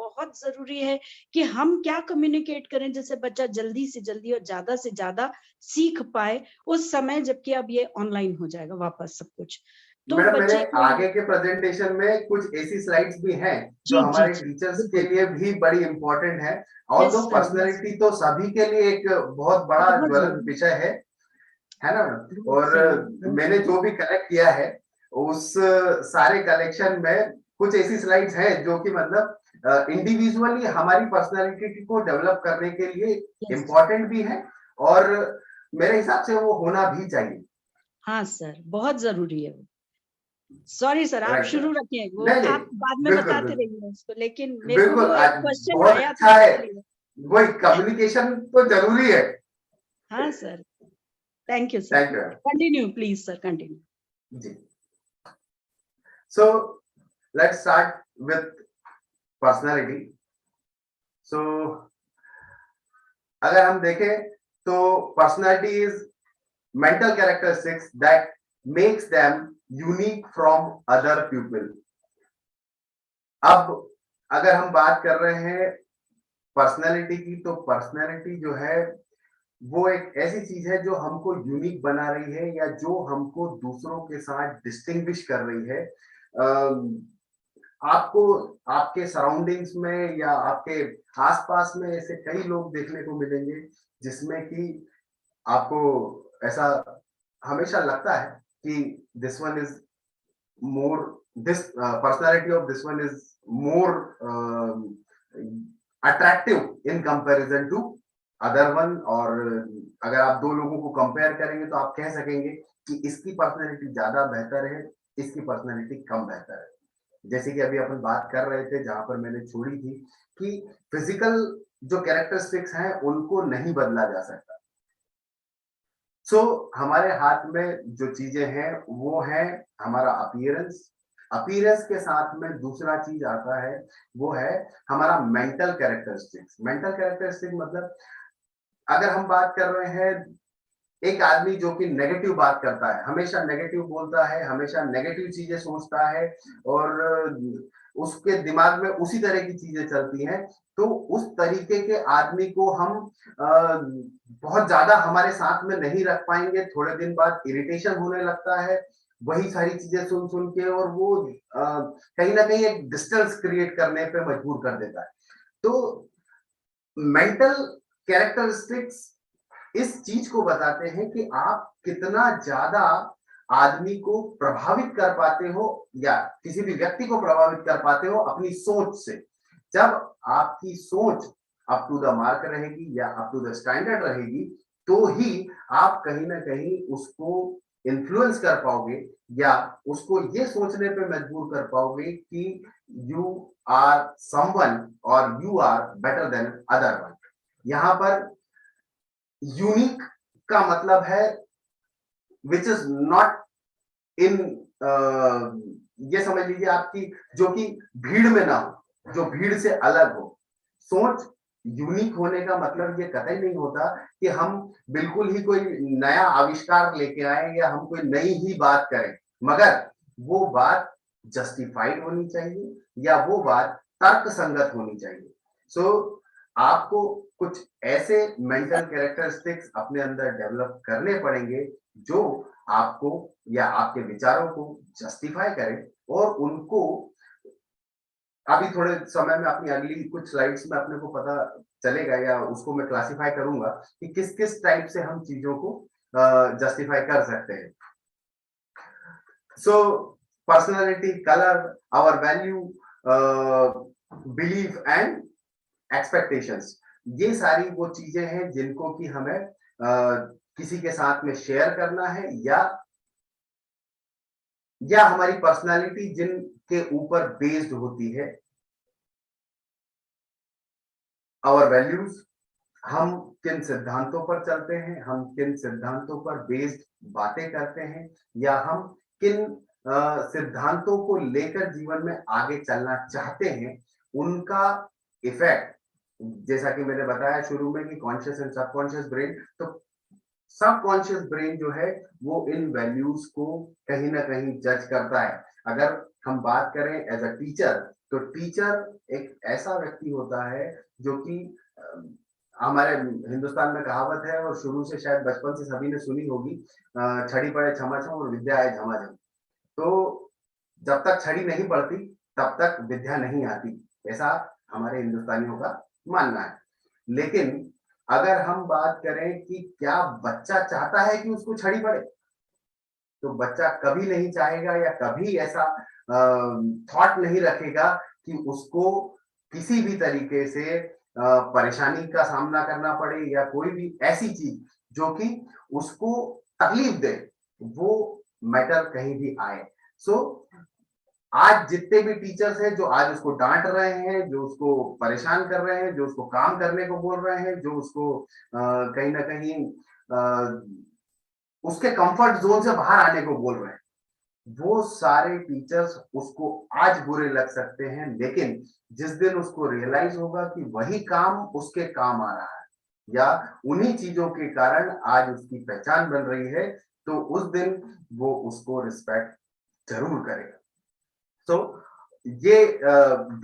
बहुत जरूरी है कि हम क्या कम्युनिकेट करें जिससे बच्चा जल्दी से जल्दी और ज्यादा सीख पाए उस समय, जबकि अब ये ऑनलाइन हो जाएगा वापस सब कुछ। तो मैडम, बच्चे मेरे को आगे के प्रेजेंटेशन में कुछ ऐसी स्लाइड्स भी हैं जो जी जी हमारे जी टीचर्स के बिल्कुल। लिए भी बड़ी इंपॉर्टेंट है। Yes although sir, yes personality तो सभी के लिए एक बहुत बड़ा बहुत ज्वलंत जरूरी, विषय है ना मैडम? बहुत और सही, बहुत मैंने सही। जो भी कलेक्ट किया है उस सारे कलेक्शन में कुछ ऐसी स्लाइड्स हैं जो कि मतलब इंडिविजुअली हमारी पर्सनैलिटी को डेवलप करने के लिए यस, इम्पोर्टेंट भी है, और मेरे हिसाब से वो होना भी चाहिए। हाँ सर, बहुत जरूरी है वो। सॉरी सर, आप राइट शुरू मैडम। रखिए, वो नहीं नहीं, आप बाद में बिल्कुल बताते बिल्कुल, रहिए उसको, लेकिन मेरे को बिल्कुल वो एक आज क्वेश्चन बहुत आया अच्छा था है। इसलिए। वही कम्युनिकेशन तो जरूरी है। हाँ sir, thank you sir. Thank you continue please sir, continue. जी। So let's start with personality. So अगर हम देखें तो personality is mental characteristics that makes them unique from other people। अब अगर हम बात कर रहे हैं पर्सनालिटी की, तो पर्सनालिटी जो है वो एक ऐसी चीज है जो हमको यूनिक बना रही है या जो हमको दूसरों के साथ डिस्टिंग्विश कर रही है। आपको आपके सराउंडिंग्स में या आपके आसपास में ऐसे कई लोग देखने को मिलेंगे जिसमें कि आपको ऐसा हमेशा लगता है कि this one is more, this personality of this one is more attractive in comparison to other one. और अगर आप दो लोगों को कंपेयर करेंगे तो आप कह सकेंगे कि इसकी पर्सनालिटी ज्यादा बेहतर है, इसकी पर्सनालिटी कम बेहतर है। जैसे कि अभी अपन बात कर रहे थे जहां पर मैंने छोड़ी थी कि फिजिकल जो कैरेक्टरिस्टिक्स हैं उनको नहीं बदला जा सकता। हमारे हाथ में जो चीजें हैं वो है हमारा अपीयरेंस। अपीयरेंस के साथ में दूसरा चीज आता है, वो है हमारा मेंटल कैरेक्टरिस्टिक्स। मेंटल कैरेक्टरिस्टिक मतलब अगर हम बात कर रहे हैं एक आदमी जो कि नेगेटिव बात करता है, हमेशा नेगेटिव बोलता है, हमेशा नेगेटिव चीजें सोचता है और उसके दिमाग में उसी तरह की चीजें चलती हैं, तो उस तरीके के आदमी को हम बहुत ज्यादा हमारे साथ में नहीं रख पाएंगे। थोड़े दिन बाद इरिटेशन होने लगता है वही सारी चीजें सुन सुन के, और वो कहीं ना कहीं एक डिस्टेंस क्रिएट करने पे मजबूर कर देता है। तो मेंटल कैरेक्टरिस्टिक्स इस चीज को बताते हैं कि आप कितना ज्यादा आदमी को प्रभावित कर पाते हो या किसी भी व्यक्ति को प्रभावित कर पाते हो अपनी सोच से। जब आपकी सोच अप टू द मार्क रहेगी या अप टू द स्टैंडर्ड रहेगी, तो ही आप कहीं ना कहीं उसको इन्फ्लुएंस कर पाओगे या उसको ये सोचने पे मजबूर कर पाओगे कि यू आर समवन और you are better than other one. यहां पर यूनिक का मतलब है विच इज नॉट इन, ये समझ लीजिए आपकी जो कि भीड़ में ना हो, जो भीड़ से अलग हो। सोच यूनिक होने का मतलब ये कतई नहीं होता कि हम बिल्कुल ही कोई नया आविष्कार लेके आए या हम कोई नई ही बात करें, मगर वो बात जस्टिफाइड होनी चाहिए या वो बात तर्क संगत होनी चाहिए। सो आपको कुछ ऐसे मेंटल कैरेक्टरिस्टिक्स अपने अंदर डेवलप करने पड़ेंगे जो आपको या आपके विचारों को जस्टिफाई करें, और उनको अभी थोड़े समय में अपनी अगली कुछ स्लाइड्स में अपने को पता चलेगा या उसको मैं क्लासिफाई करूंगा कि किस किस टाइप से हम चीजों को जस्टिफाई कर सकते हैं। So personality, colour, our value, belief and expectations, ये सारी वो चीजें हैं जिनको कि हमें किसी के साथ में शेयर करना है या हमारी पर्सनालिटी जिनके ऊपर बेस्ड होती है। आवर वैल्यूज, हम किन सिद्धांतों पर चलते हैं, हम किन सिद्धांतों पर बेस्ड बातें करते हैं, या हम किन सिद्धांतों को लेकर जीवन में आगे चलना चाहते हैं, उनका इफेक्ट, जैसा कि मैंने बताया शुरू में कि कॉन्शियस एंड सबकॉन्शियस ब्रेन, तो सबकॉन्शियस ब्रेन जो है वो इन वैल्यूज को कहीं ना कहीं जज करता है। अगर हम बात करें एज अ टीचर, तो टीचर एक ऐसा व्यक्ति होता है जो कि हमारे हिंदुस्तान में कहावत है और शुरू से शायद बचपन से सभी ने सुनी होगी, छड़ी पड़े छमा छम और विद्या आए झमाझम। तो जब तक छड़ी नहीं पड़ती तब तक विद्या नहीं आती, ऐसा हमारे हिंदुस्तानियों का मानना है। लेकिन अगर हम बात करें कि क्या बच्चा चाहता है कि उसको छड़ी पड़े, तो बच्चा कभी नहीं चाहेगा या कभी ऐसा थॉट नहीं रखेगा कि उसको किसी भी तरीके से परेशानी का सामना करना पड़े या कोई भी ऐसी चीज जो कि उसको तकलीफ दे, वो मैटर कहीं भी आए। सो आज जितने भी टीचर्स हैं जो आज उसको डांट रहे हैं, जो उसको परेशान कर रहे हैं, जो उसको काम करने को बोल रहे हैं, जो उसको कहीं ना कहीं उसके कंफर्ट जोन से बाहर आने को बोल रहे हैं, वो सारे टीचर्स उसको आज बुरे लग सकते हैं, लेकिन जिस दिन उसको रियलाइज होगा कि वही काम उसके काम आ रहा है या उन्हीं चीजों के कारण आज उसकी पहचान बन रही है, तो उस दिन वो उसको रिस्पेक्ट जरूर करेगा। तो ये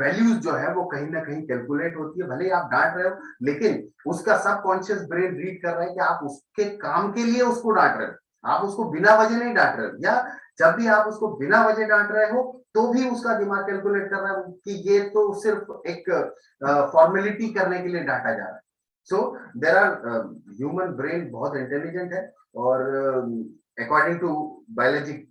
वैल्यूज जो है वो कहीं ना कहीं कैलकुलेट होती है, भले ही आप डांट रहे हो, लेकिन उसका सबकॉन्शियस ब्रेन रीड कर रहा है कि आप उसके काम के लिए उसको डांट रहे हो, आप उसको बिना वजह नहीं डांट रहे हो, या जब भी आप उसको बिना वजह डांट रहे हो तो भी उसका दिमाग कैलकुलेट कर रहा है कि ये तो सिर्फ एक फॉर्मेलिटी करने के लिए डांटा जा रहा है। सो देर आर ह्यूमन ब्रेन बहुत इंटेलिजेंट है, और अकॉर्डिंग टू बायोलॉजी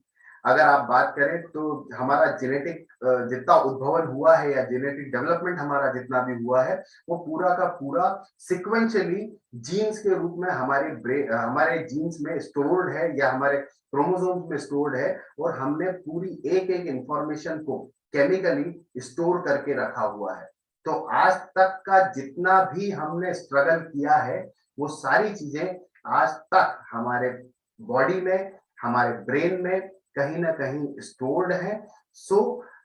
अगर आप बात करें तो हमारा जेनेटिक जितना उद्भवन हुआ है या जेनेटिक डेवलपमेंट हमारा जितना भी हुआ है, वो पूरा का पूरा सिक्वेंशियली जीन्स के रूप में हमारे जीन्स में स्टोर्ड है या हमारे क्रोमोसोम्स में स्टोर्ड है, और हमने पूरी एक एक इंफॉर्मेशन को केमिकली स्टोर करके रखा हुआ है। तो आज तक का जितना भी हमने स्ट्रगल किया है, वो सारी चीजें आज तक हमारे बॉडी में, हमारे ब्रेन में कहीं ना कहीं स्टोर्ड है। सो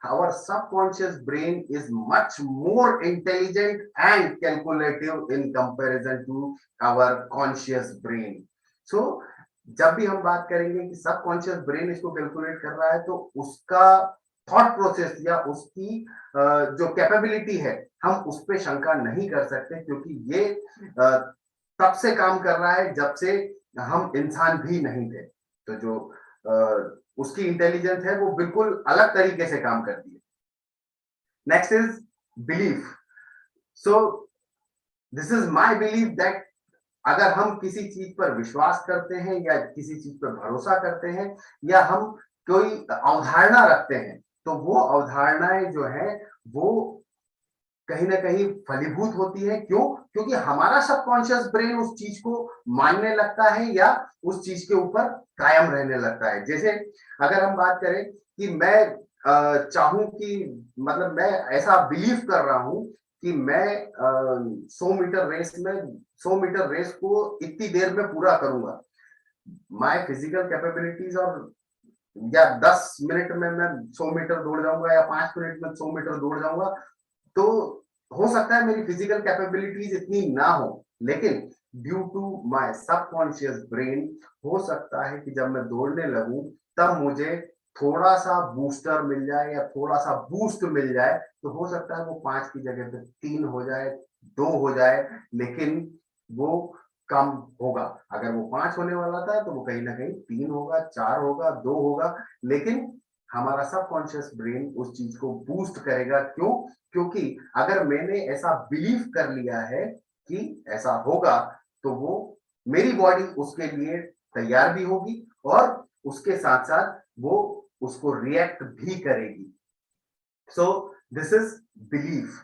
our subconscious brain is much more intelligent and calculative in comparison to our conscious brain. So जब भी हम बात करेंगे कि सबकॉन्शियस ब्रेन इसको कैलकुलेट कर रहा है, तो उसका थॉट प्रोसेस या उसकी जो कैपेबिलिटी है, हम उस पर शंका नहीं कर सकते, क्योंकि ये तब से काम कर रहा है जब से हम इंसान भी नहीं थे। तो जो उसकी इंटेलिजेंस है वो बिल्कुल अलग तरीके से काम करती है। Next is belief. So this is my belief that अगर हम किसी चीज पर विश्वास करते हैं या किसी चीज पर भरोसा करते हैं या हम कोई अवधारणा रखते हैं, तो वो अवधारणाएं जो है वो कहीं ना कहीं फलीभूत होती है। क्यों? क्योंकि हमारा सबकॉन्शियस ब्रेन उस चीज को मानने लगता है या उस चीज के ऊपर कायम रहने लगता है। जैसे अगर हम बात करें कि मैं चाहूं कि मतलब मैं ऐसा बिलीव कर रहा हूं कि मैं 100 मीटर रेस में 100 मीटर रेस को इतनी देर में पूरा करूंगा, माय फिजिकल कैपेबिलिटीज, और या 10 मिनट में मैं 100 मीटर दौड़ जाऊंगा या 5 मिनट में 100 मीटर दौड़ जाऊंगा, तो हो सकता है मेरी फिजिकल कैपेबिलिटीज इतनी ना हो, लेकिन due to my subconscious brain हो सकता है कि जब मैं दौड़ने लगूं तब मुझे थोड़ा सा बूस्टर मिल जाए या थोड़ा सा बूस्ट मिल जाए, तो हो सकता है वो 5 की जगह पे 3 हो जाए, 2 हो जाए, लेकिन वो कम होगा। अगर वो 5 होने वाला था तो वो कहीं ना कहीं 3 होगा, 4 होगा, 2 होगा, लेकिन हमारा सबकॉन्शियस ब्रेन उस चीज को बूस्ट करेगा। क्यों? क्योंकि अगर मैंने ऐसा बिलीव कर लिया है कि ऐसा होगा, तो वो मेरी बॉडी उसके लिए तैयार भी होगी और उसके साथ साथ वो उसको रिएक्ट भी करेगी। So this is belief.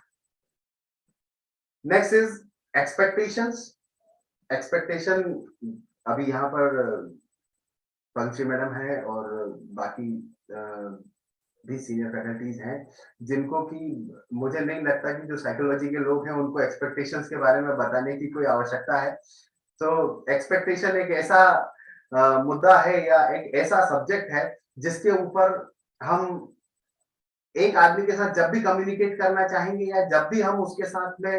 Next is expectations. Expectation, अभी यहाँ पर पंक्षी मैडम है और बाकी भी सीनियर फैकल्टीज हैं जिनको कि मुझे नहीं लगता कि जो साइकोलॉजी के लोग हैं उनको एक्सपेक्टेशंस के बारे में बताने की कोई आवश्यकता है। तो एक्सपेक्टेशन एक ऐसा मुद्दा है या एक ऐसा सब्जेक्ट है जिसके ऊपर हम एक आदमी के साथ जब भी कम्युनिकेट करना चाहेंगे या जब भी हम उसके साथ में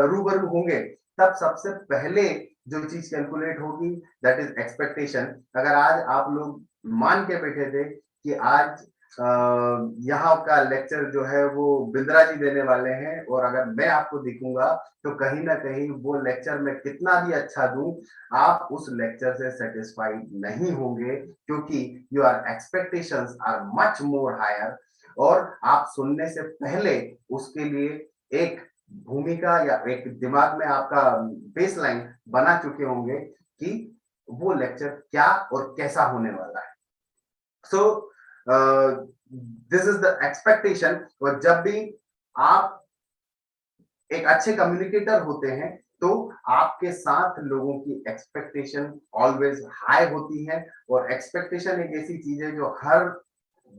रूबरू होंगे, तब सबसे पहले जो चीज कैलकुलेट होगी दैट इज एक्सपेक्टेशन। अगर आज आप लोग मान के बैठे थे कि आज यहाँ का लेक्चर जो है वो बिंद्रा जी देने वाले हैं, और अगर मैं आपको दिखूंगा तो कहीं ना कहीं वो लेक्चर मैं कितना भी अच्छा दूं, आप उस लेक्चर से सेटिस्फाइड नहीं होंगे, क्योंकि your expectations are much more higher, और आप सुनने से पहले उसके लिए एक भूमिका या एक दिमाग में आपका बेसलाइन बना चुके होंगे कि वो लेक्चर क्या और कैसा होने वाला है। So this is the expectation. और जब भी आप एक अच्छे कम्युनिकेटर होते हैं तो आपके साथ लोगों की एक्सपेक्टेशन ऑलवेज हाई होती है, और एक्सपेक्टेशन एक ऐसी चीज है जो हर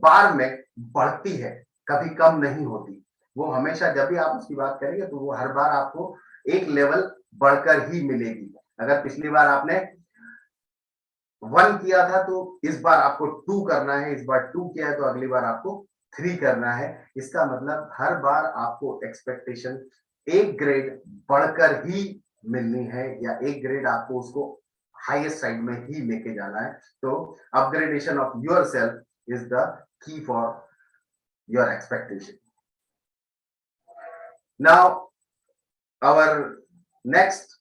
बार में बढ़ती है, कभी कम नहीं होती। वो हमेशा जब भी आप उसकी बात करेंगे तो वो हर बार आपको एक लेवल बढ़कर ही मिलेगी। अगर पिछली बार आपने 1 किया था तो इस बार आपको 2 करना है, इस बार 2 किया है तो अगली बार आपको 3 करना है। इसका मतलब हर बार आपको एक्सपेक्टेशन एक ग्रेड बढ़कर ही मिलनी है, या एक ग्रेड आपको उसको हाईएस्ट साइड में ही लेके जाना है। तो upgradation of yourself is the key for your expectation. Now our next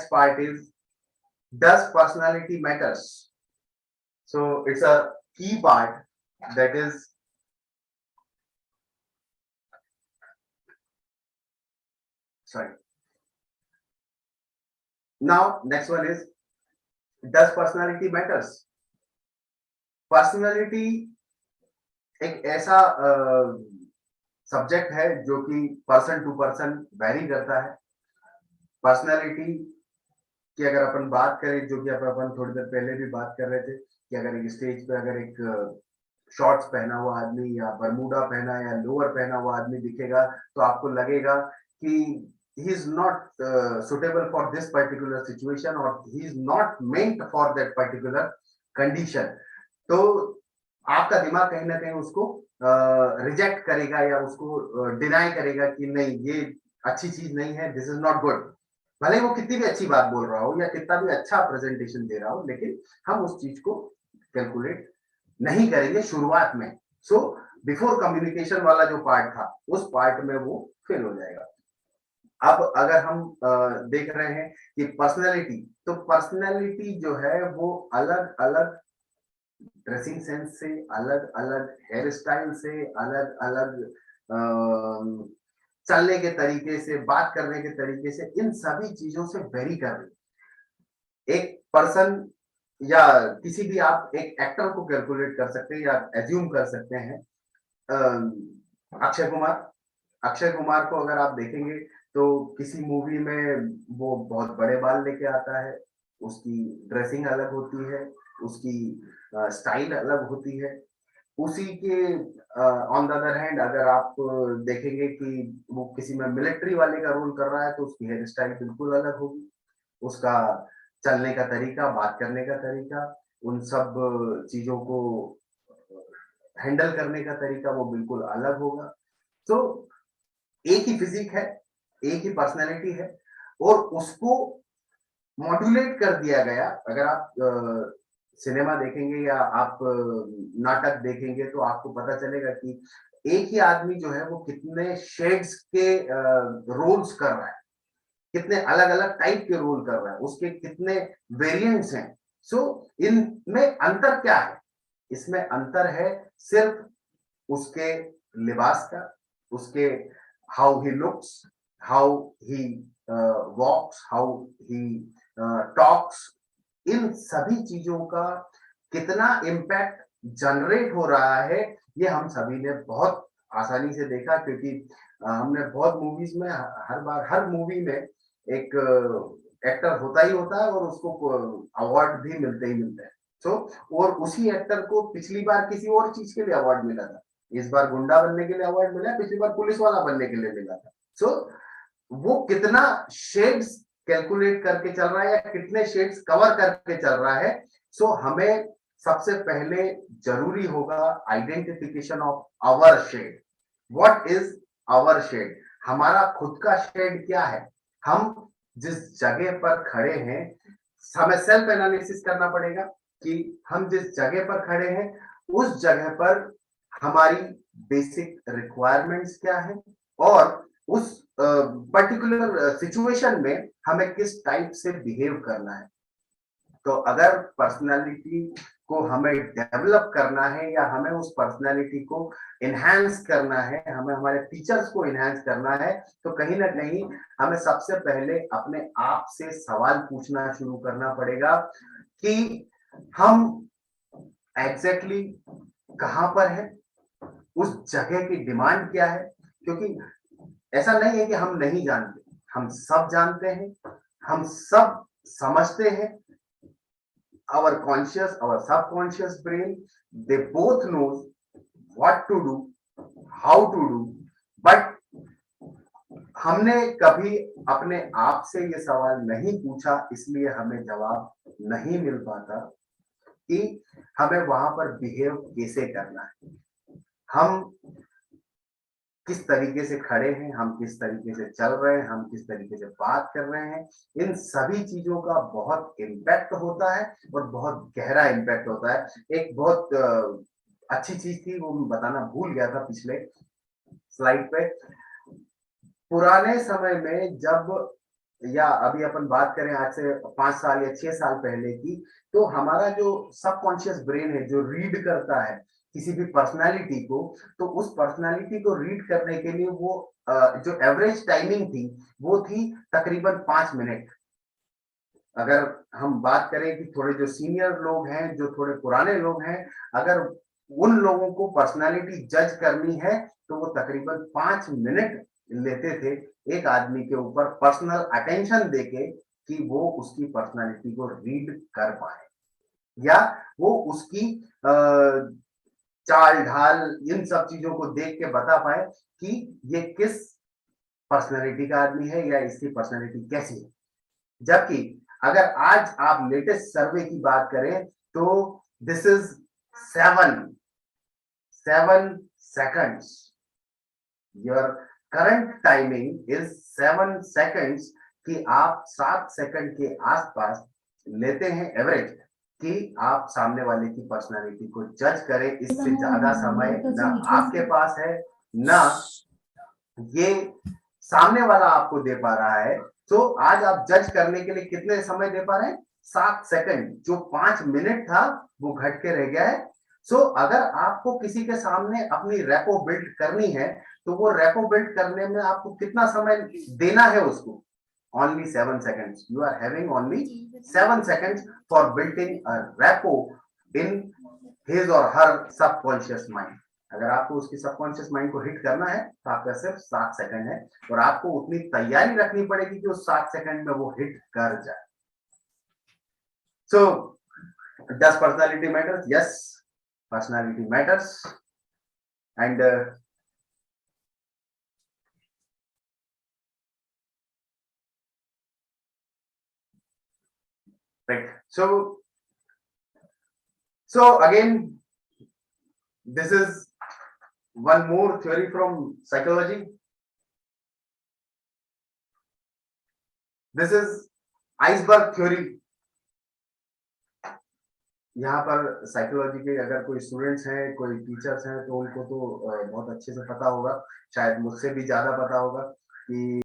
part is does personality matters? So it's a key part, that is sorry. Now next one is, does personality matters? Personality एक ऐसा subject है जो कि person to person very करता है। Personality की अगर अपन बात करें, जो कि अपन थोड़ी देर पहले भी बात कर रहे थे, कि अगर एक स्टेज पे अगर एक शॉर्ट्स पहना हुआ आदमी या बरमूडा पहना या लोअर पहना हुआ आदमी दिखेगा तो आपको लगेगा कि he is not suitable for this particular situation, or he is not meant for that particular condition. तो आपका दिमाग कहीं ना कहीं उसको रिजेक्ट करेगा या उसको डिनाई करेगा कि नहीं, ये अच्छी चीज नहीं है, दिस इज नॉट गुड। भले वो कितनी भी अच्छी बात बोल रहा हो या कितना भी अच्छा प्रेजेंटेशन दे रहा हो, लेकिन हम उस चीज को कैलकुलेट नहीं करेंगे शुरुआत में। सो बिफोर कम्युनिकेशन वाला जो पार्ट था, उस पार्ट में वो फेल हो जाएगा। अब अगर हम देख रहे हैं कि पर्सनैलिटी, तो पर्सनैलिटी जो है वो अलग अलग ड्रेसिंग सेंस से, अलग अलग हेयर स्टाइल से, अलग अलग चलने के तरीके से, बात करने के तरीके से, इन सभी चीजों से वेरी कर रही। एक पर्सन या किसी भी आप एक एक्टर को कैलकुलेट कर सकते हैं या एज्यूम कर सकते हैं। अक्षय कुमार, अक्षय कुमार को अगर आप देखेंगे तो किसी मूवी में वो बहुत बड़े बाल लेके आता है, उसकी ड्रेसिंग अलग होती है, उसकी स्टाइल अलग होती है। उसी के ऑन द अदर हैंड अगर आप देखेंगे कि वो किसी में मिलिट्री वाले का रोल कर रहा है तो उसकी हेयर स्टाइल बिल्कुल अलग होगी, उसका चलने का तरीका, बात करने का तरीका, उन सब चीजों को हैंडल करने का तरीका वो बिल्कुल अलग होगा। तो एक ही फिजिक है, एक ही पर्सनैलिटी है, और उसको मॉड्यूलेट कर दिया गया। अगर आप सिनेमा देखेंगे या आप नाटक देखेंगे तो आपको पता चलेगा कि एक ही आदमी जो है वो कितने शेड्स के रोल्स कर रहा है, कितने अलग अलग टाइप के रोल कर रहा है, उसके कितने वेरिएंट्स हैं। सो इनमें अंतर क्या है? इसमें अंतर है सिर्फ उसके लिबास का, उसके how he looks, how he walks, how he talks, इन सभी चीजों का कितना इम्पैक्ट जनरेट हो रहा है, ये हम सभी ने बहुत आसानी से देखा, क्योंकि हमने बहुत मूवीज में हर बार हर मूवी में एक एक्टर होता ही होता है और उसको अवार्ड भी मिलते ही मिलते हैं। और उसी एक्टर को पिछली बार किसी और चीज के लिए अवार्ड मिला था, इस बार गुंडा बनने के लिए अवार्ड मिला, पिछली बार पुलिस वाला बनने के लिए मिला था। वो कितना शेड्स कैलकुलेट करके चल रहा है या कितने शेड्स कवर करके चल रहा है। हमें सबसे पहले जरूरी होगा identification of our shade. What is our shade? हमारा खुद का शेड क्या है? हम जिस जगह पर खड़े हैं, हमें सेल्फ एनालिसिस करना पड़ेगा कि हम जिस जगह पर खड़े हैं उस जगह पर हमारी बेसिक रिक्वायरमेंट्स क्या है और उस पर्टिकुलर सिचुएशन में हमें किस टाइप से बिहेव करना है। तो अगर पर्सनालिटी को हमें डेवलप करना है या हमें उस पर्सनालिटी को एनहांस करना है, हमें हमारे फीचर्स को एनहांस करना है, तो कहीं ना कहीं हमें सबसे पहले अपने आप से सवाल पूछना शुरू करना पड़ेगा कि हम एग्जैक्टली कहां पर है, उस जगह की डिमांड क्या है। क्योंकि ऐसा नहीं है कि हम नहीं जानते, हम सब जानते हैं, हम सब समझते हैं। Our conscious, our subconscious brain, they both knows what to do, how to do, but हमने कभी अपने आप से ये सवाल नहीं पूछा, इसलिए हमें जवाब नहीं मिल पाता कि हमें वहां पर बिहेव कैसे करना है, हम किस तरीके से खड़े हैं, हम किस तरीके से चल रहे हैं, हम किस तरीके से बात कर रहे हैं। इन सभी चीजों का बहुत इम्पैक्ट होता है और बहुत गहरा इम्पैक्ट होता है। एक बहुत अच्छी चीज थी, वो मैं बताना भूल गया था पिछले स्लाइड पे। पुराने समय में जब, या अभी अपन बात करें आज से 5 साल या 6 साल पहले की, तो हमारा जो सबकॉन्शियस ब्रेन है जो रीड करता है किसी भी पर्सनालिटी को, तो उस पर्सनालिटी को रीड करने के लिए वो जो एवरेज टाइमिंग थी वो थी तकरीबन 5 मिनट। अगर हम बात करें कि थोड़े जो सीनियर लोग हैं, जो थोड़े पुराने लोग हैं, अगर उन लोगों को पर्सनालिटी जज करनी है तो वो तकरीबन 5 मिनट लेते थे एक आदमी के ऊपर पर्सनल अटेंशन देके कि वो उसकी पर्सनालिटी को रीड कर पाए या वो उसकी चाल ढाल इन सब चीजों को देख के बता पाए कि ये किस पर्सनालिटी का आदमी है या इसकी पर्सनालिटी कैसी है। जबकि अगर आज आप लेटेस्ट सर्वे की बात करें तो this is 7 seconds. Your current timing is 7 seconds कि आप 7 सेकंड के आसपास लेते हैं एवरेज कि आप सामने वाले की पर्सनालिटी को जज करें। इससे ज्यादा समय ना आपके पास है ना ये सामने वाला आपको दे पा रहा है। तो आज आप जज करने के लिए कितने समय दे पा रहे हैं? 7 सेकंड। जो 5 मिनट था वो घट के रह गया है। सो अगर आपको किसी के सामने अपनी रेपो बिल्ड करनी है तो वो रेपो बिल्ड करने में आपको कितना समय देना है उसको? Only 7 seconds. You are having only 7 seconds for building a repo in his or her subconscious mind. अगर आपको उसकी सबकॉन्शियस माइंड को हिट करना है तो आपका सिर्फ 7 सेकंड है और आपको उतनी तैयारी रखनी पड़ेगी कि उस 7 सेकंड में वो हिट कर जाए। So, does personality matters? Yes, personality matters. And right. So again, this is one more theory from psychology. This is iceberg theory. यहाँ पर साइकोलॉजी के अगर कोई स्टूडेंट्स हैं, कोई टीचर्स हैं तो उनको तो बहुत अच्छे से पता होगा, शायद मुझसे भी ज्यादा पता होगा कि